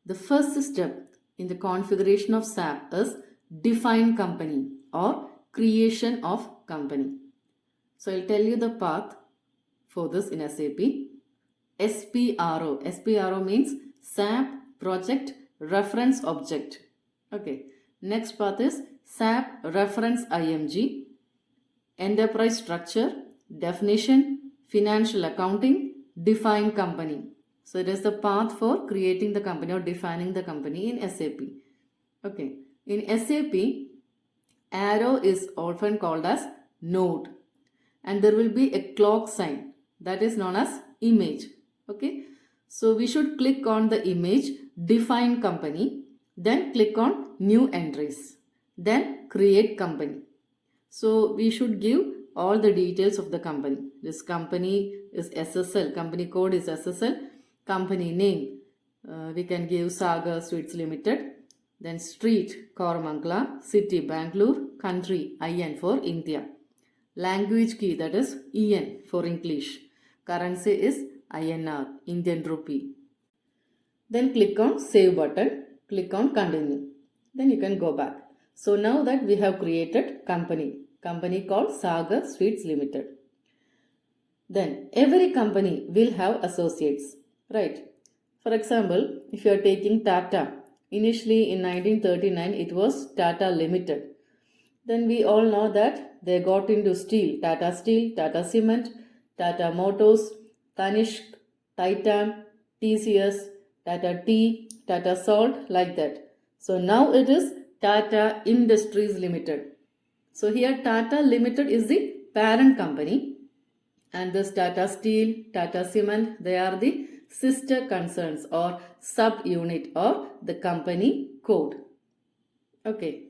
The first step in the configuration of SAP is define company or creation of company. So I'll tell you the path for this in SAP. SPRO. SPRO means SAP Project Reference Object. Okay. Next path is SAP Reference IMG. Enterprise structure, definition, financial accounting, define company. So it is the path for creating the company or defining the company in SAP. Okay. In SAP, arrow is often called as node, and there will be a clock sign that is known as image. Okay. So we should click on the image, define company, then click on new entries, then create company. So we should give all the details of the company. This company is SSL, company code is SSL, company name, we can give Saga Sweets Limited, then street Koramangala, city Bangalore, country IN for India, language key that is EN for English, currency is INR, Indian rupee. Then click on save button, click on continue, then you can go back. So now that we have created company called Saga Sweets Limited. Then every company will have associates, right? For example, if you are taking Tata, initially in 1939 it was Tata Limited. Then we all know that they got into steel, Tata Cement, Tata Motors, Tanishq, Titan, TCS, Tata Tea, Tata Salt, like that. So now it is Tata Industries Limited. So here Tata Limited is the parent company, and this Tata Steel, Tata Cement, they are the sister concerns or sub-unit or the company code. Okay.